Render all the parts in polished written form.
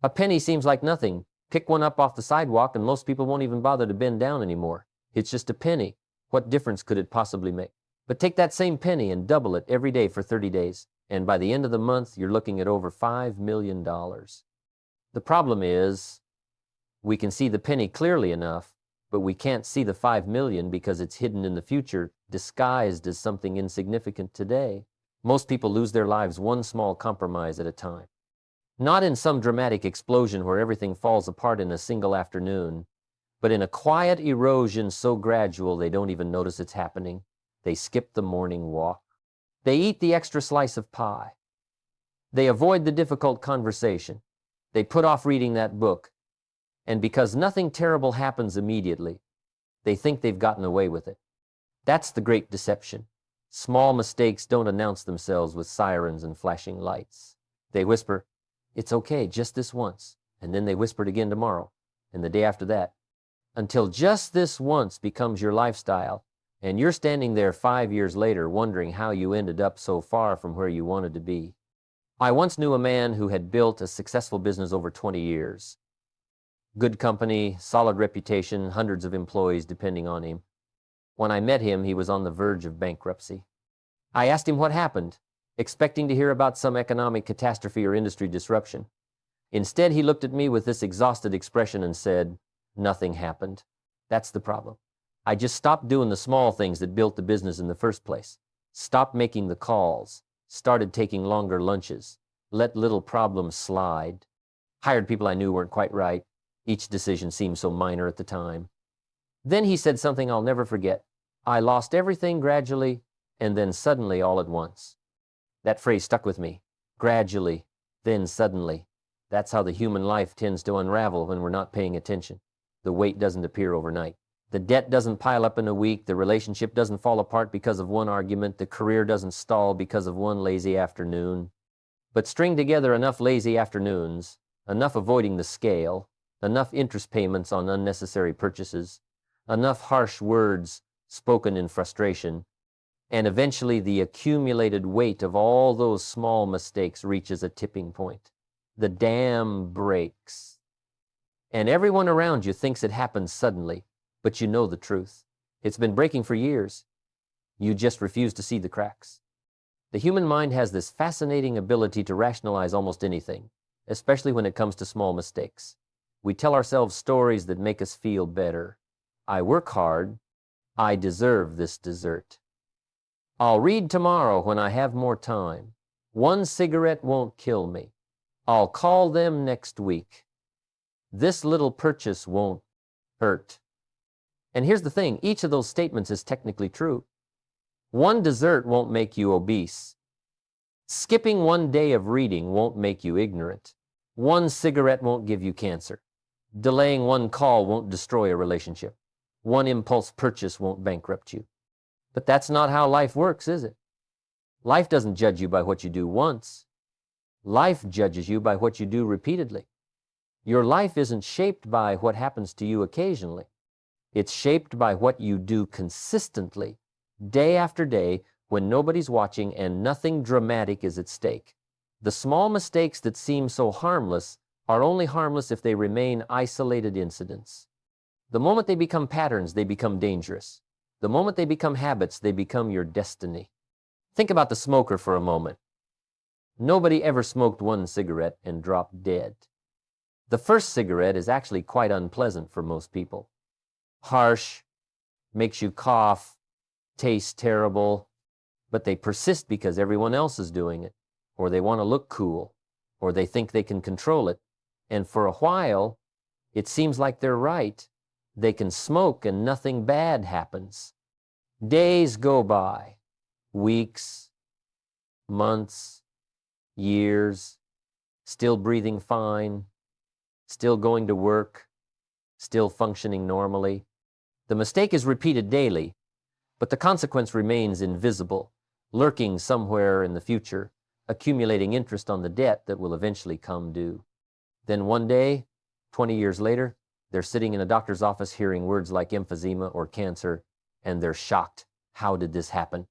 A penny seems like nothing. Pick one up off the sidewalk and most people won't even bother to bend down anymore. It's just a penny. What difference could it possibly make? But take that same penny and double it every day for 30 days. And by the end of the month, you're looking at over $5 million. The problem is, we can see the penny clearly enough, but we can't see the 5 million because it's hidden in the future, disguised as something insignificant today. Most people lose their lives one small compromise at a time. Not in some dramatic explosion where everything falls apart in a single afternoon, but in a quiet erosion so gradual they don't even notice it's happening. They skip the morning walk. They eat the extra slice of pie. They avoid the difficult conversation. They put off reading that book. And because nothing terrible happens immediately, they think they've gotten away with it. That's the great deception. Small mistakes don't announce themselves with sirens and flashing lights. They whisper, "It's okay, just this once." And then they whisper it again tomorrow, and the day after that, until just this once becomes your lifestyle, and you're standing there 5 years later wondering how you ended up so far from where you wanted to be. I once knew a man who had built a successful business over 20 years. Good company, solid reputation, hundreds of employees depending on him. When I met him, he was on the verge of bankruptcy. I asked him what happened, expecting to hear about some economic catastrophe or industry disruption. Instead, he looked at me with this exhausted expression and said, "Nothing happened. That's the problem. I just stopped doing the small things that built the business in the first place. Stopped making the calls. Started taking longer lunches. Let little problems slide. Hired people I knew weren't quite right. Each decision seemed so minor at the time." Then he said something I'll never forget. "I lost everything gradually, and then suddenly all at once." That phrase stuck with me. Gradually, then suddenly. That's how the human life tends to unravel when we're not paying attention. The weight doesn't appear overnight. The debt doesn't pile up in a week. The relationship doesn't fall apart because of one argument. The career doesn't stall because of one lazy afternoon. But string together enough lazy afternoons, enough avoiding the scale, enough interest payments on unnecessary purchases, enough harsh words spoken in frustration, and eventually the accumulated weight of all those small mistakes reaches a tipping point. The dam breaks. And everyone around you thinks it happens suddenly, but you know the truth. It's been breaking for years. You just refuse to see the cracks. The human mind has this fascinating ability to rationalize almost anything, especially when it comes to small mistakes. We tell ourselves stories that make us feel better. I work hard. I deserve this dessert. I'll read tomorrow when I have more time. One cigarette won't kill me. I'll call them next week. This little purchase won't hurt. And here's the thing, each of those statements is technically true. One dessert won't make you obese. Skipping one day of reading won't make you ignorant. One cigarette won't give you cancer. Delaying one call won't destroy a relationship. One impulse purchase won't bankrupt you. But that's not how life works, is it? Life doesn't judge you by what you do once. Life judges you by what you do repeatedly. Your life isn't shaped by what happens to you occasionally. It's shaped by what you do consistently, day after day, when nobody's watching and nothing dramatic is at stake. The small mistakes that seem so harmless are only harmless if they remain isolated incidents. The moment they become patterns, they become dangerous. The moment they become habits, they become your destiny. Think about the smoker for a moment. Nobody ever smoked one cigarette and dropped dead. The first cigarette is actually quite unpleasant for most people. Harsh, makes you cough, tastes terrible, but they persist because everyone else is doing it, or they want to look cool, or they think they can control it, and for a while, it seems like they're right. They can smoke and nothing bad happens. Days go by, weeks, months, years, still breathing fine, still going to work, still functioning normally. The mistake is repeated daily, but the consequence remains invisible, lurking somewhere in the future, accumulating interest on the debt that will eventually come due. Then one day, 20 years later, they're sitting in a doctor's office hearing words like emphysema or cancer, and they're shocked. How did this happen?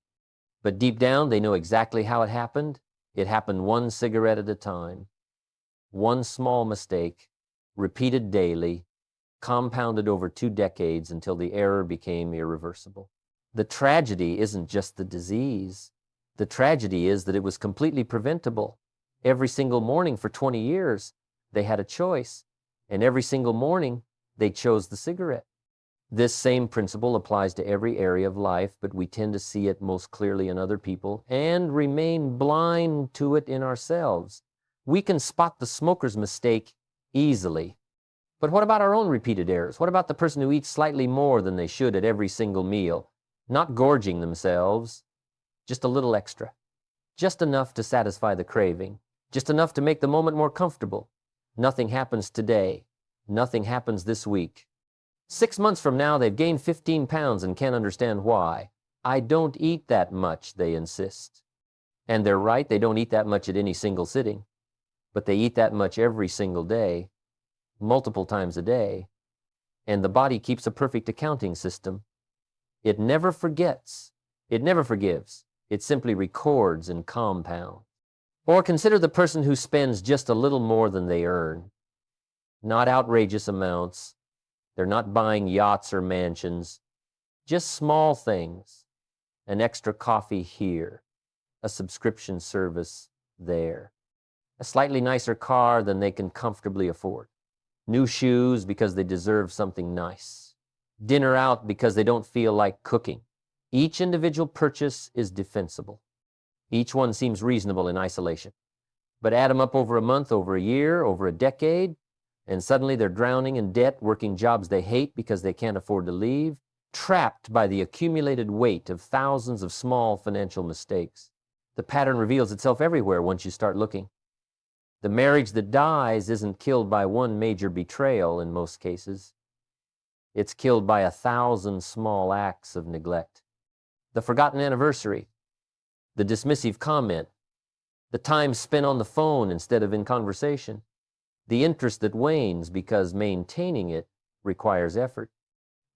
But deep down, they know exactly how it happened. It happened one cigarette at a time. One small mistake, repeated daily, compounded over 2 decades until the error became irreversible. The tragedy isn't just the disease. The tragedy is that it was completely preventable. Every single morning for 20 years, they had a choice, and every single morning, they chose the cigarette. This same principle applies to every area of life, but we tend to see it most clearly in other people and remain blind to it in ourselves. We can spot the smoker's mistake easily. But what about our own repeated errors? What about the person who eats slightly more than they should at every single meal, not gorging themselves, just a little extra, just enough to satisfy the craving, just enough to make the moment more comfortable? Nothing happens today. Nothing happens this week. 6 months from now, they've gained 15 pounds and can't understand why. I don't eat that much, they insist. And they're right, they don't eat that much at any single sitting. But they eat that much every single day, multiple times a day. And the body keeps a perfect accounting system. It never forgets. It never forgives. It simply records and compounds. Or consider the person who spends just a little more than they earn. Not outrageous amounts. They're not buying yachts or mansions, just small things. An extra coffee here, a subscription service there, a slightly nicer car than they can comfortably afford, new shoes because they deserve something nice, dinner out because they don't feel like cooking. Each individual purchase is defensible. Each one seems reasonable in isolation. But add them up over a month, over a year, over a decade, and suddenly they're drowning in debt, working jobs they hate because they can't afford to leave, trapped by the accumulated weight of thousands of small financial mistakes. The pattern reveals itself everywhere once you start looking. The marriage that dies isn't killed by one major betrayal in most cases. It's killed by 1,000 small acts of neglect. The forgotten anniversary, the dismissive comment, the time spent on the phone instead of in conversation, the interest that wanes because maintaining it requires effort,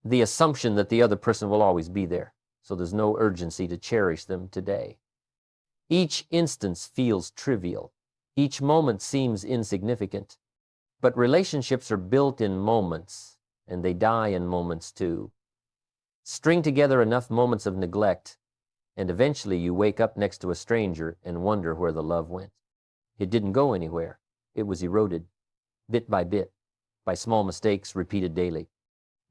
the assumption that the other person will always be there, so there's no urgency to cherish them today. Each instance feels trivial. Each moment seems insignificant. But relationships are built in moments, and they die in moments too. String together enough moments of neglect, and eventually you wake up next to a stranger and wonder where the love went. It didn't go anywhere. It was eroded, bit, by small mistakes repeated daily.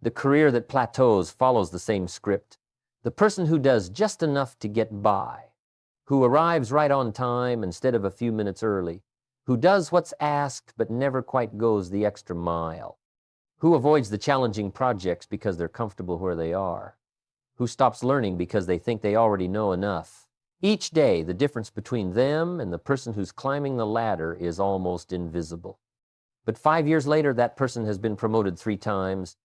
The career that plateaus follows the same script. The person who does just enough to get by, who arrives right on time instead of a few minutes early, who does what's asked but never quite goes the extra mile, who avoids the challenging projects because they're comfortable where they are, who stops learning because they think they already know enough. Each day, the difference between them and the person who's climbing the ladder is almost invisible. But 5 years later, that person has been promoted 3 times,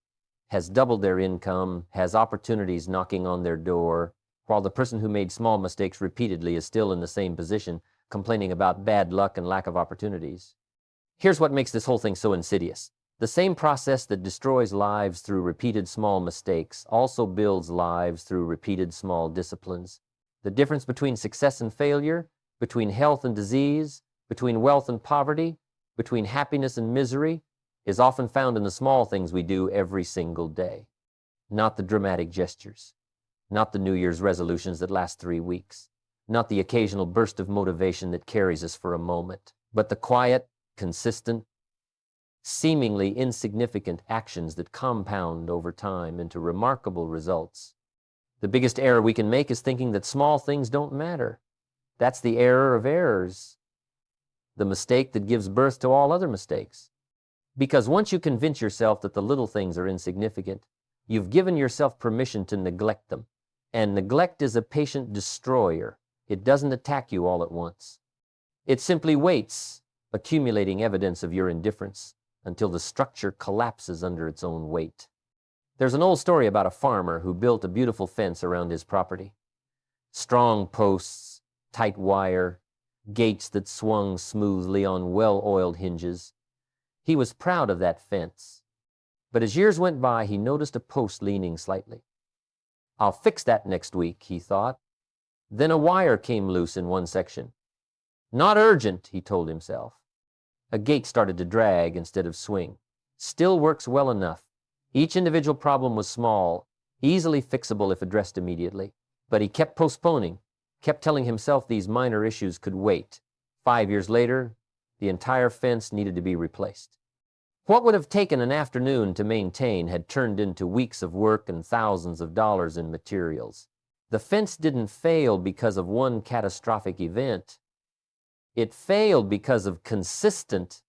has doubled their income, has opportunities knocking on their door, while the person who made small mistakes repeatedly is still in the same position, complaining about bad luck and lack of opportunities. Here's what makes this whole thing so insidious. The same process that destroys lives through repeated small mistakes also builds lives through repeated small disciplines. The difference between success and failure, between health and disease, between wealth and poverty, between happiness and misery, is often found in the small things we do every single day. Not the dramatic gestures, not the New Year's resolutions that last 3 weeks, not the occasional burst of motivation that carries us for a moment, but the quiet, consistent, seemingly insignificant actions that compound over time into remarkable results. The biggest error we can make is thinking that small things don't matter. That's the error of errors, the mistake that gives birth to all other mistakes. Because once you convince yourself that the little things are insignificant, you've given yourself permission to neglect them. And neglect is a patient destroyer. It doesn't attack you all at once. It simply waits, accumulating evidence of your indifference until the structure collapses under its own weight. There's an old story about a farmer who built a beautiful fence around his property. Strong posts, tight wire, gates that swung smoothly on well-oiled hinges. He was proud of that fence. But as years went by, he noticed a post leaning slightly. "I'll fix that next week," he thought. Then a wire came loose in one section. "Not urgent," he told himself. A gate started to drag instead of swing. Still works well enough. Each individual problem was small, easily fixable if addressed immediately. But he kept postponing, kept telling himself these minor issues could wait. 5 years later, the entire fence needed to be replaced. What would have taken an afternoon to maintain had turned into weeks of work and thousands of dollars in materials. The fence didn't fail because of one catastrophic event. It failed because of consistent,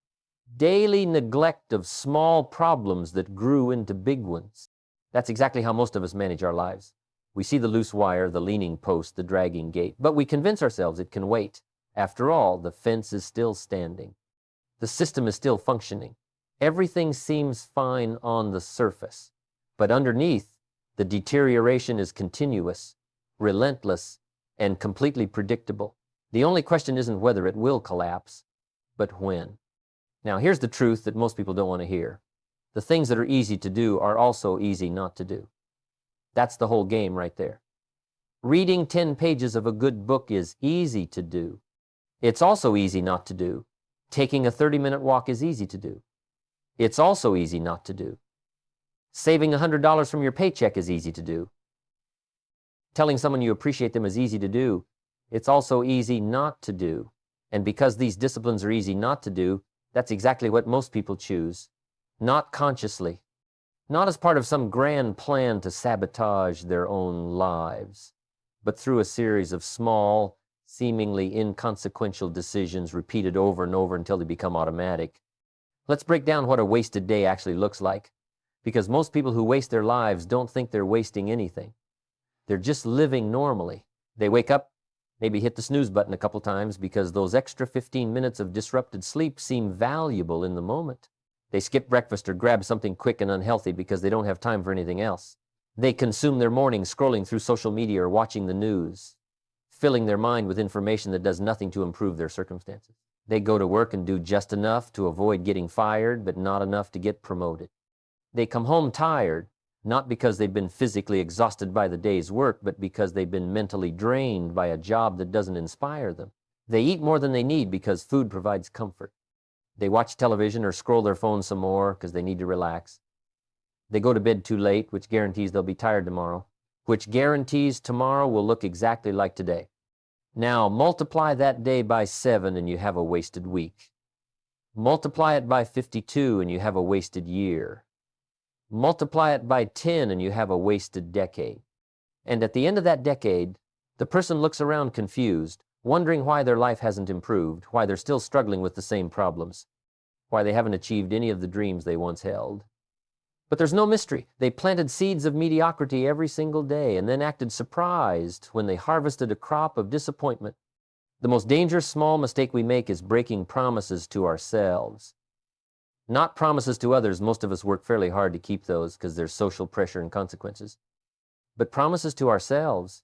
daily neglect of small problems that grew into big ones. That's exactly how most of us manage our lives. We see the loose wire, the leaning post, the dragging gate, but we convince ourselves it can wait. After all, the fence is still standing. The system is still functioning. Everything seems fine on the surface, but underneath, the deterioration is continuous, relentless, and completely predictable. The only question isn't whether it will collapse, but when. Now, here's the truth that most people don't want to hear. The things that are easy to do are also easy not to do. That's the whole game right there. Reading 10 pages of a good book is easy to do. It's also easy not to do. Taking a 30-minute walk is easy to do. It's also easy not to do. Saving $100 from your paycheck is easy to do. Telling someone you appreciate them is easy to do. It's also easy not to do. And because these disciplines are easy not to do, that's exactly what most people choose. Not consciously. Not as part of some grand plan to sabotage their own lives, but through a series of small, seemingly inconsequential decisions repeated over and over until they become automatic. Let's break down what a wasted day actually looks like, because most people who waste their lives don't think they're wasting anything. They're just living normally. They wake up, maybe hit the snooze button a couple times because those extra 15 minutes of disrupted sleep seem valuable in the moment. They skip breakfast or grab something quick and unhealthy because they don't have time for anything else. They consume their morning scrolling through social media or watching the news, filling their mind with information that does nothing to improve their circumstances. They go to work and do just enough to avoid getting fired, but not enough to get promoted. They come home tired, not because they've been physically exhausted by the day's work, but because they've been mentally drained by a job that doesn't inspire them. They eat more than they need because food provides comfort. They watch television or scroll their phone some more because they need to relax. They go to bed too late, which guarantees they'll be tired tomorrow, which guarantees tomorrow will look exactly like today. Now, multiply that day by 7 and you have a wasted week. Multiply it by 52 and you have a wasted year. Multiply it by 10 and you have a wasted decade. And at the end of that decade, the person looks around confused, wondering why their life hasn't improved, why they're still struggling with the same problems, why they haven't achieved any of the dreams they once held. But there's no mystery. They planted seeds of mediocrity every single day and then acted surprised when they harvested a crop of disappointment. The most dangerous small mistake we make is breaking promises to ourselves. Not promises to others. Most of us work fairly hard to keep those because there's social pressure and consequences. But promises to ourselves,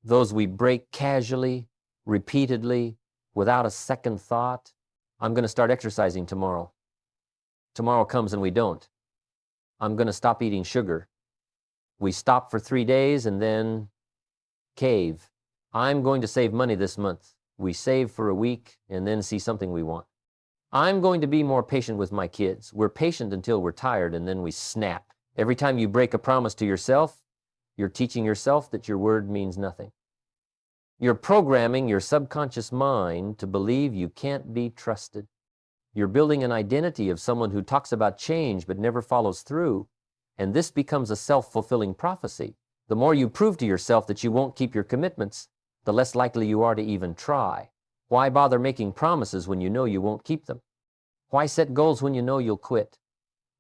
those we break casually, repeatedly, without a second thought. I'm going to start exercising tomorrow. Tomorrow comes and we don't. I'm going to stop eating sugar. We stop for 3 days and then cave. I'm going to save money this month. We save for a week and then see something we want. I'm going to be more patient with my kids. We're patient until we're tired and then we snap. Every time you break a promise to yourself, you're teaching yourself that your word means nothing. You're programming your subconscious mind to believe you can't be trusted. You're building an identity of someone who talks about change but never follows through, and this becomes a self-fulfilling prophecy. The more you prove to yourself that you won't keep your commitments, the less likely you are to even try. Why bother making promises when you know you won't keep them? Why set goals when you know you'll quit?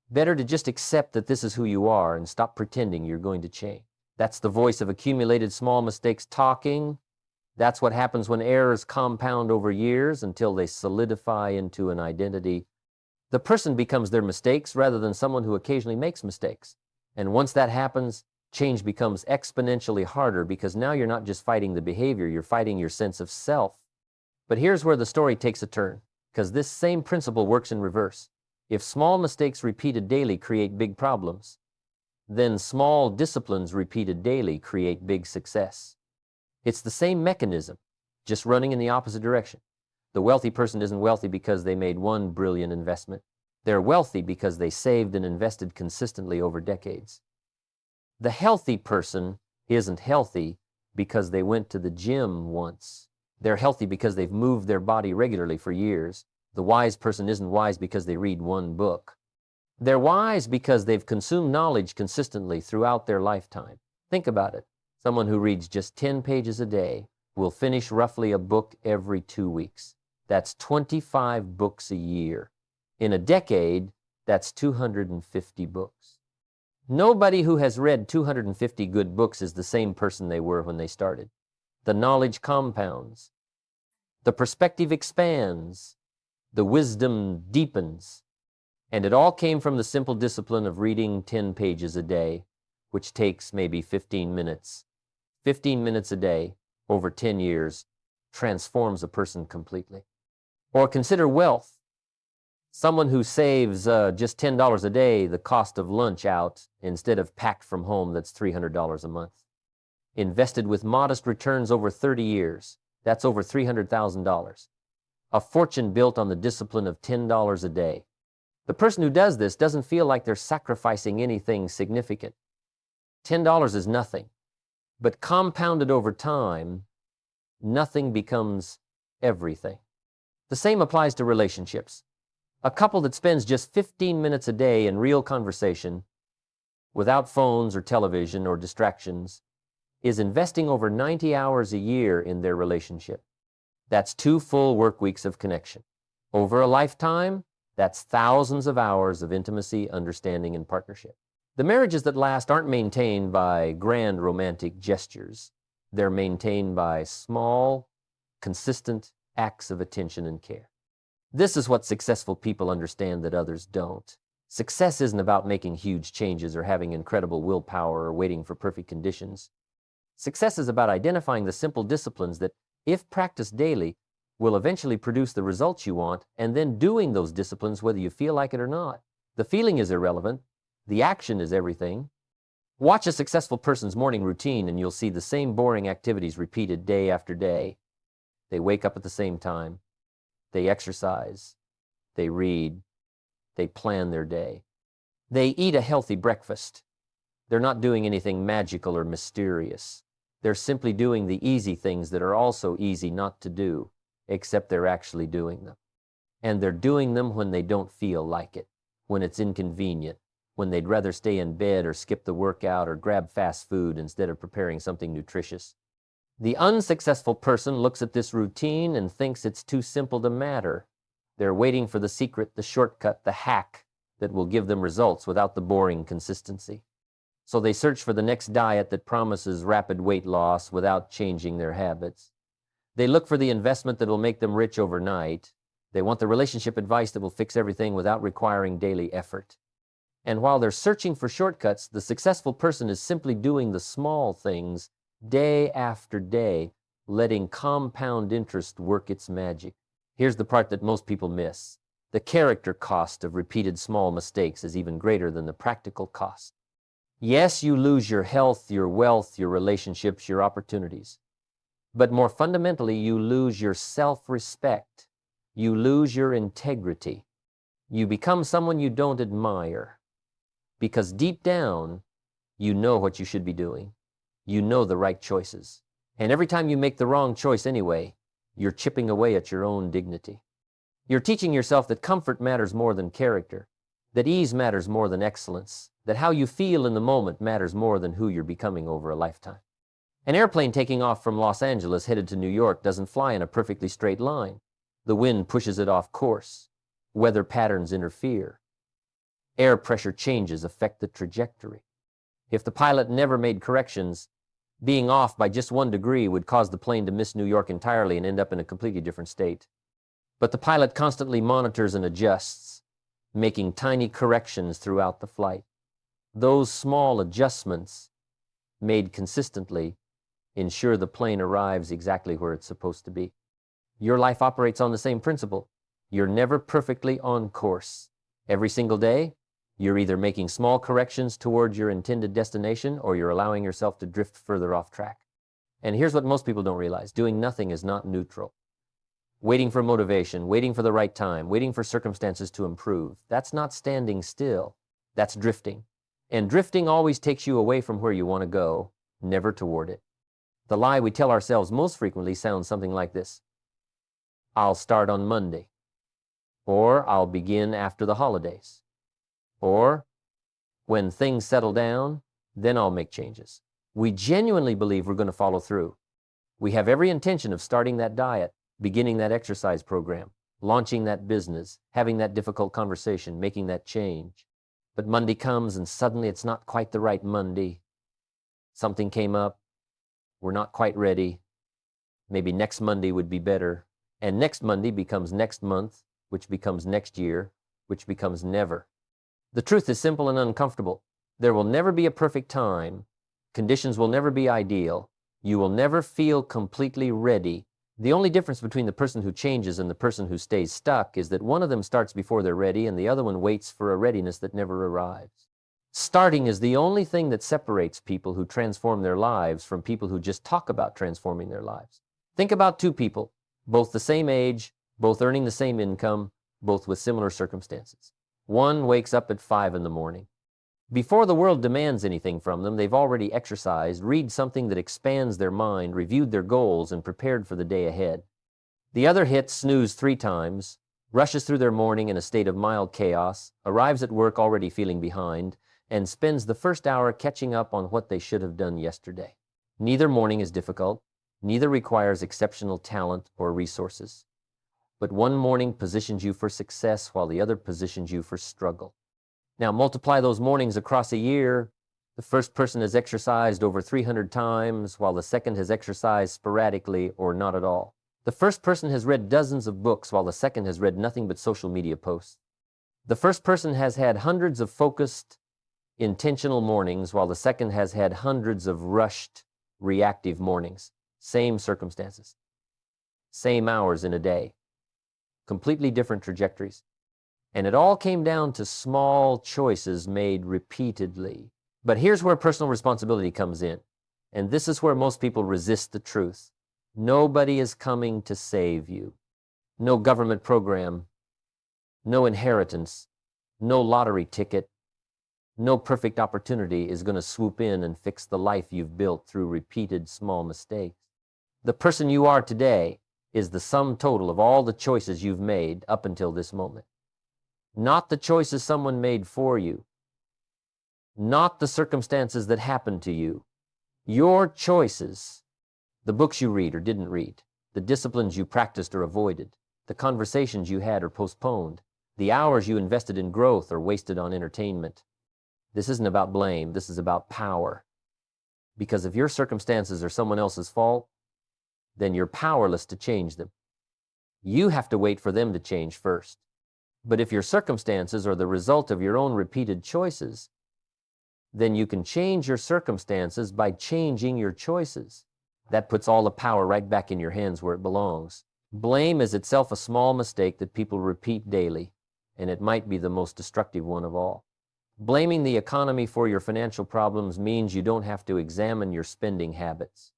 Better to just accept that this is who you are and stop pretending you're going to change. That's the voice of accumulated small mistakes talking. That's what happens when errors compound over years until they solidify into an identity. The person becomes their mistakes rather than someone who occasionally makes mistakes. And once that happens, change becomes exponentially harder because now you're not just fighting the behavior, you're fighting your sense of self. But here's where the story takes a turn, because this same principle works in reverse. If small mistakes repeated daily create big problems, then small disciplines repeated daily create big success. It's the same mechanism, just running in the opposite direction. The wealthy person isn't wealthy because they made one brilliant investment. They're wealthy because they saved and invested consistently over decades. The healthy person isn't healthy because they went to the gym once. They're healthy because they've moved their body regularly for years. The wise person isn't wise because they read one book. They're wise because they've consumed knowledge consistently throughout their lifetime. Think about it. Someone who reads just 10 pages a day will finish roughly a book every 2 weeks. That's 25 books a year. In a decade, that's 250 books. Nobody who has read 250 good books is the same person they were when they started. The knowledge compounds. The perspective expands. The wisdom deepens. And it all came from the simple discipline of reading 10 pages a day, which takes maybe 15 minutes. 15 minutes a day over 10 years transforms a person completely. Or consider wealth. Someone who saves just $10 a day, the cost of lunch out, instead of packed from home, that's $300 a month. Invested with modest returns over 30 years, that's over $300,000. A fortune built on the discipline of $10 a day. The person who does this doesn't feel like they're sacrificing anything significant. $10 is nothing, but compounded over time, nothing becomes everything. The same applies to relationships. A couple that spends just 15 minutes a day in real conversation, without phones or television or distractions, is investing over 90 hours a year in their relationship. That's 2 full work weeks of connection. Over a lifetime, that's thousands of hours of intimacy, understanding, and partnership. The marriages that last aren't maintained by grand romantic gestures. They're maintained by small, consistent acts of attention and care. This is what successful people understand that others don't. Success isn't about making huge changes or having incredible willpower or waiting for perfect conditions. Success is about identifying the simple disciplines that, if practiced daily, will eventually produce the results you want, and then doing those disciplines whether you feel like it or not. The feeling is irrelevant. The action is everything. Watch a successful person's morning routine and you'll see the same boring activities repeated day after day. They wake up at the same time. They exercise. They read. They plan their day. They eat a healthy breakfast. They're not doing anything magical or mysterious. They're simply doing the easy things that are also easy not to do, except they're actually doing them. And they're doing them when they don't feel like it, when it's inconvenient, when they'd rather stay in bed or skip the workout or grab fast food instead of preparing something nutritious. The unsuccessful person looks at this routine and thinks it's too simple to matter. They're waiting for the secret, the shortcut, the hack that will give them results without the boring consistency. So they search for the next diet that promises rapid weight loss without changing their habits. They look for the investment that will make them rich overnight. They want the relationship advice that will fix everything without requiring daily effort. And while they're searching for shortcuts, the successful person is simply doing the small things day after day, letting compound interest work its magic. Here's the part that most people miss. The character cost of repeated small mistakes is even greater than the practical cost. Yes, you lose your health, your wealth, your relationships, your opportunities. But more fundamentally, you lose your self-respect. You lose your integrity. You become someone you don't admire. Because deep down, you know what you should be doing. You know the right choices. And every time you make the wrong choice anyway, you're chipping away at your own dignity. You're teaching yourself that comfort matters more than character, that ease matters more than excellence, that how you feel in the moment matters more than who you're becoming over a lifetime. An airplane taking off from Los Angeles headed to New York doesn't fly in a perfectly straight line. The wind pushes it off course. Weather patterns interfere. Air pressure changes affect the trajectory. If the pilot never made corrections, being off by just 1 degree would cause the plane to miss New York entirely and end up in a completely different state. But the pilot constantly monitors and adjusts, making tiny corrections throughout the flight. Those small adjustments, made consistently, ensure the plane arrives exactly where it's supposed to be. Your life operates on the same principle. You're never perfectly on course. Every single day, you're either making small corrections toward your intended destination or you're allowing yourself to drift further off track. And here's what most people don't realize. Doing nothing is not neutral. waiting for motivation, waiting for the right time, waiting for circumstances to improve. That's not standing still. That's drifting. And drifting always takes you away from where you want to go, never toward it. The lie we tell ourselves most frequently sounds something like this: I'll start on Monday, or I'll begin after the holidays, or when things settle down, then I'll make changes. We genuinely believe we're going to follow through. We have every intention of starting that diet, beginning that exercise program, launching that business, having that difficult conversation, making that change. But Monday comes and suddenly it's not quite the right Monday. Something came up. We're not quite ready. Maybe next Monday would be better. And next Monday becomes next month, which becomes next year, which becomes never. The truth is simple and uncomfortable. There will never be a perfect time. Conditions will never be ideal. You will never feel completely ready. The only difference between the person who changes and the person who stays stuck is that one of them starts before they're ready and the other one waits for a readiness that never arrives. Starting is the only thing that separates people who transform their lives from people who just talk about transforming their lives. Think about two people, both the same age, both earning the same income, both with similar circumstances. One wakes up at 5 in the morning. Before the world demands anything from them, they've already exercised, read something that expands their mind, reviewed their goals, and prepared for the day ahead. The other hits snooze 3 times, rushes through their morning in a state of mild chaos, arrives at work already feeling behind, and spends the first hour catching up on what they should have done yesterday. Neither morning is difficult, neither requires exceptional talent or resources. But one morning positions you for success while the other positions you for struggle. Now multiply those mornings across a year. The first person has exercised over 300 times, while the second has exercised sporadically or not at all. The first person has read dozens of books, while the second has read nothing but social media posts. The first person has had hundreds of focused, intentional mornings, while the second has had hundreds of rushed, reactive mornings. Same circumstances, same hours in a day, completely different trajectories. And it all came down to small choices made repeatedly. But here's where personal responsibility comes in. And this is where most people resist the truth. Nobody is coming to save you. No government program, no inheritance, no lottery ticket, no perfect opportunity is going to swoop in and fix the life you've built through repeated small mistakes. The person you are today is the sum total of all the choices you've made up until this moment. Not the choices someone made for you. Not the circumstances that happened to you. Your choices, the books you read or didn't read, the disciplines you practiced or avoided, the conversations you had or postponed, the hours you invested in growth or wasted on entertainment. This isn't about blame, this is about power. Because if your circumstances are someone else's fault, then you're powerless to change them. You have to wait for them to change first. But if your circumstances are the result of your own repeated choices, then you can change your circumstances by changing your choices. That puts all the power right back in your hands where it belongs. Blame is itself a small mistake that people repeat daily, and it might be the most destructive one of all. Blaming the economy for your financial problems means you don't have to examine your spending habits.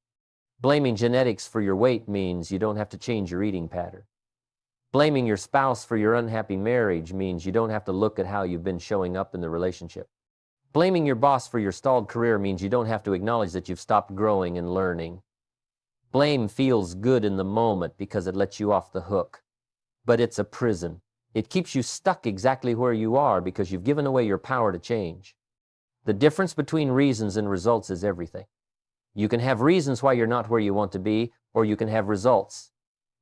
Blaming genetics for your weight means you don't have to change your eating pattern. Blaming your spouse for your unhappy marriage means you don't have to look at how you've been showing up in the relationship. Blaming your boss for your stalled career means you don't have to acknowledge that you've stopped growing and learning. Blame feels good in the moment because it lets you off the hook. But it's a prison. It keeps you stuck exactly where you are because you've given away your power to change. The difference between reasons and results is everything. You can have reasons why you're not where you want to be, or you can have results.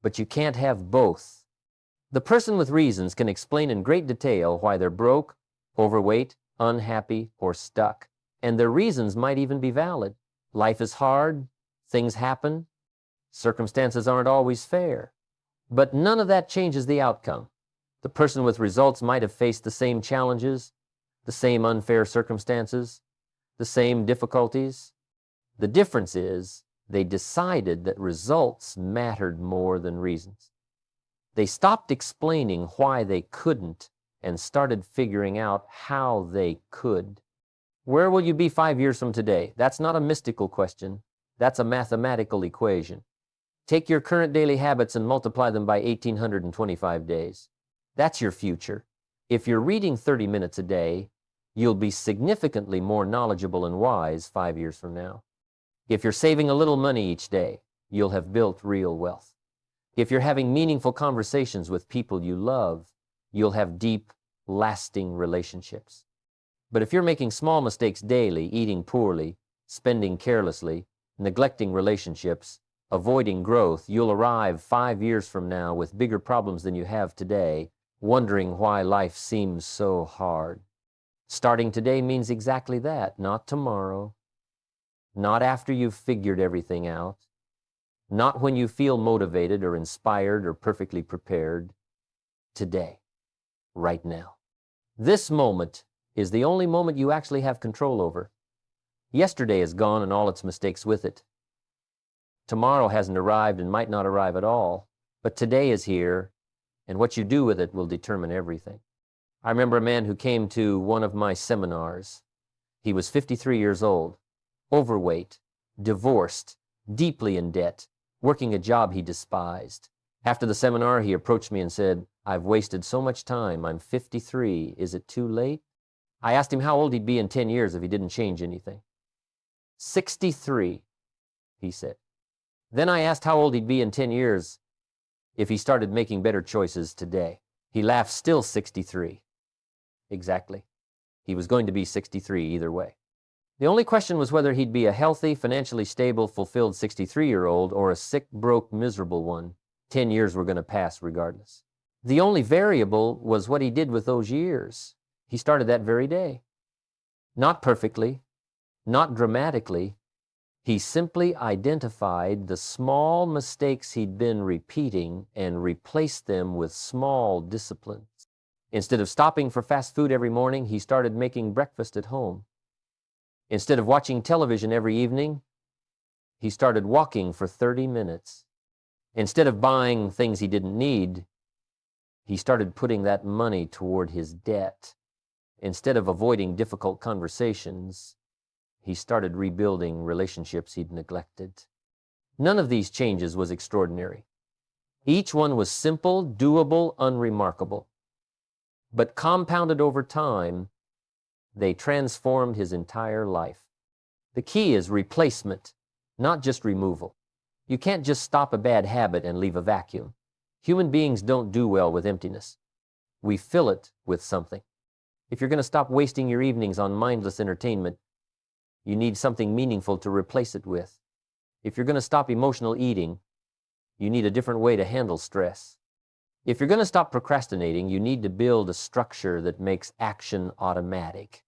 But you can't have both. The person with reasons can explain in great detail why they're broke, overweight, unhappy, or stuck. And their reasons might even be valid. Life is hard, things happen, circumstances aren't always fair. But none of that changes the outcome. The person with results might have faced the same challenges, the same unfair circumstances, the same difficulties. The difference is they decided that results mattered more than reasons. They stopped explaining why they couldn't and started figuring out how they could. Where will you be 5 years from today? That's not a mystical question. That's a mathematical equation. Take your current daily habits and multiply them by 1,825 days. That's your future. If you're reading 30 minutes a day, you'll be significantly more knowledgeable and wise 5 years from now. If you're saving a little money each day, you'll have built real wealth. If you're having meaningful conversations with people you love, you'll have deep, lasting relationships. But if you're making small mistakes daily, eating poorly, spending carelessly, neglecting relationships, avoiding growth, you'll arrive 5 years from now with bigger problems than you have today, wondering why life seems so hard. Starting today means exactly that, not tomorrow, not after you've figured everything out, not when you feel motivated or inspired or perfectly prepared. Today, right now. This moment is the only moment you actually have control over. Yesterday is gone and all its mistakes with it. Tomorrow hasn't arrived and might not arrive at all, but today is here, and what you do with it will determine everything. I remember a man who came to one of my seminars. He was 53 years old, overweight, divorced, deeply in debt, working a job he despised. After the seminar, he approached me and said, "I've wasted so much time. I'm 53. Is it too late?" I asked him how old he'd be in 10 years if he didn't change anything. 63, he said. Then I asked how old he'd be in 10 years if he started making better choices today. He laughed, still 63. Exactly. He was going to be 63 either way. The only question was whether he'd be a healthy, financially stable, fulfilled 63-year-old or a sick, broke, miserable one. 10 years were going to pass regardless. The only variable was what he did with those years. He started that very day. Not perfectly, not dramatically. He simply identified the small mistakes he'd been repeating and replaced them with small disciplines. Instead of stopping for fast food every morning, he started making breakfast at home. Instead of watching television every evening, he started walking for 30 minutes. Instead of buying things he didn't need, he started putting that money toward his debt. Instead of avoiding difficult conversations, he started rebuilding relationships he'd neglected. None of these changes was extraordinary. Each one was simple, doable, unremarkable. But compounded over time, they transformed his entire life. The key is replacement, not just removal. You can't just stop a bad habit and leave a vacuum. Human beings don't do well with emptiness. We fill it with something. If you're going to stop wasting your evenings on mindless entertainment, you need something meaningful to replace it with. If you're going to stop emotional eating, you need a different way to handle stress. If you're going to stop procrastinating, you need to build a structure that makes action automatic.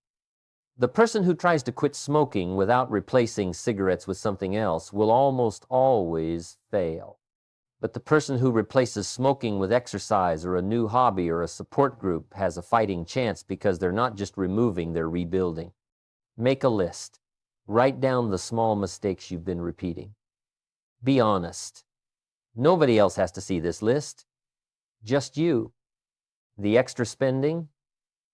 The person who tries to quit smoking without replacing cigarettes with something else will almost always fail. But the person who replaces smoking with exercise or a new hobby or a support group has a fighting chance because they're not just removing, they're rebuilding. Make a list. Write down the small mistakes you've been repeating. Be honest. Nobody else has to see this list. Just you. The extra spending,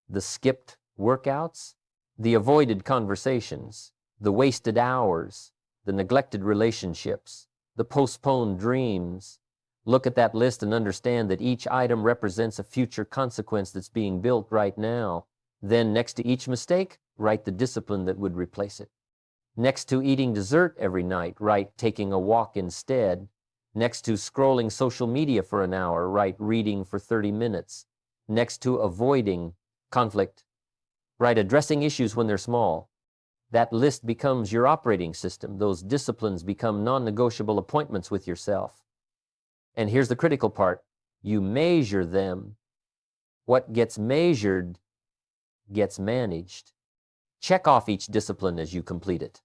the skipped workouts, the avoided conversations, the wasted hours, the neglected relationships, the postponed dreams. Look at that list and understand that each item represents a future consequence that's being built right now. Then next to each mistake, write the discipline that would replace it. Next to eating dessert every night, write taking a walk instead. Next to scrolling social media for an hour, write reading for 30 minutes. Next to avoiding conflict, write addressing issues when they're small. That list becomes your operating system. Those disciplines become non-negotiable appointments with yourself. And here's the critical part. You measure them. What gets measured gets managed. Check off each discipline as you complete it.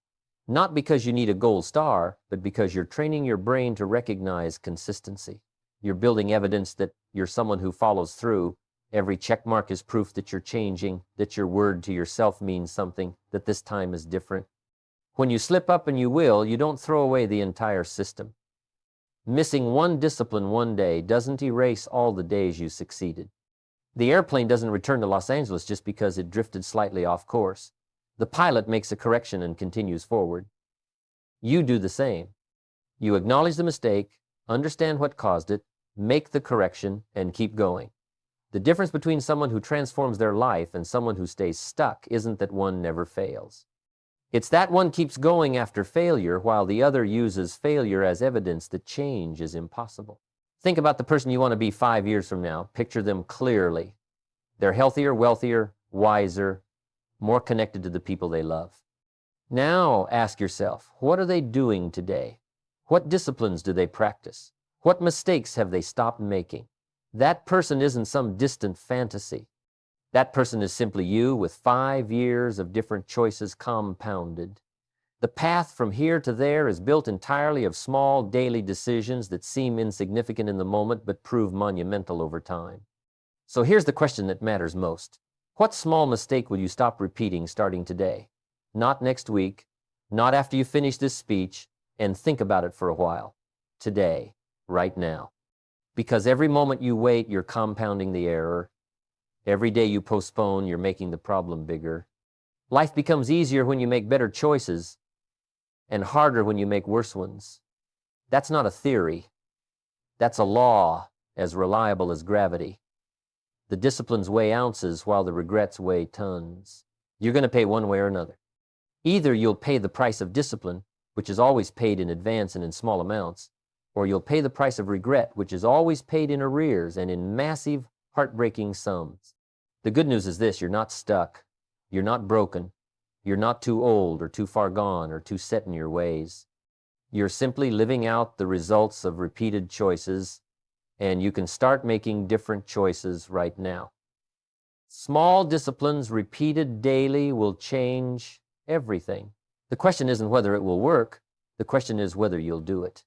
Not because you need a gold star, but because you're training your brain to recognize consistency. You're building evidence that you're someone who follows through. Every check mark is proof that you're changing, that your word to yourself means something, that this time is different. When you slip up, and you will, you don't throw away the entire system. Missing one discipline one day doesn't erase all the days you succeeded. The airplane doesn't return to Los Angeles just because it drifted slightly off course. The pilot makes a correction and continues forward. You do the same. You acknowledge the mistake, Understand what caused it, make the correction, and keep going. The difference between someone who transforms their life and someone who stays stuck isn't that one never fails. It's that one keeps going after failure while the other uses failure as evidence that change is impossible. Think about the person you want to be 5 years from now. Picture them clearly. They're healthier, wealthier, wiser, more connected to the people they love. Now ask yourself, what are they doing today? What disciplines do they practice? What mistakes have they stopped making? That person isn't some distant fantasy. That person is simply you with 5 years of different choices compounded. The path from here to there is built entirely of small daily decisions that seem insignificant in the moment but prove monumental over time. So here's the question that matters most. What small mistake will you stop repeating starting today? Not next week, not after you finish this speech, and think about it for a while. Today, right now. Because every moment you wait, you're compounding the error. Every day you postpone, you're making the problem bigger. Life becomes easier when you make better choices and harder when you make worse ones. That's not a theory. That's a law as reliable as gravity. The disciplines weigh ounces while the regrets weigh tons. You're going to pay one way or another. Either you'll pay the price of discipline, which is always paid in advance and in small amounts, or you'll pay the price of regret, which is always paid in arrears and in massive, heartbreaking sums. The good news is this: you're not stuck. You're not broken. You're not too old or too far gone or too set in your ways. You're simply living out the results of repeated choices, and you can start making different choices right now. Small disciplines repeated daily will change everything. The question isn't whether it will work. The question is whether you'll do it.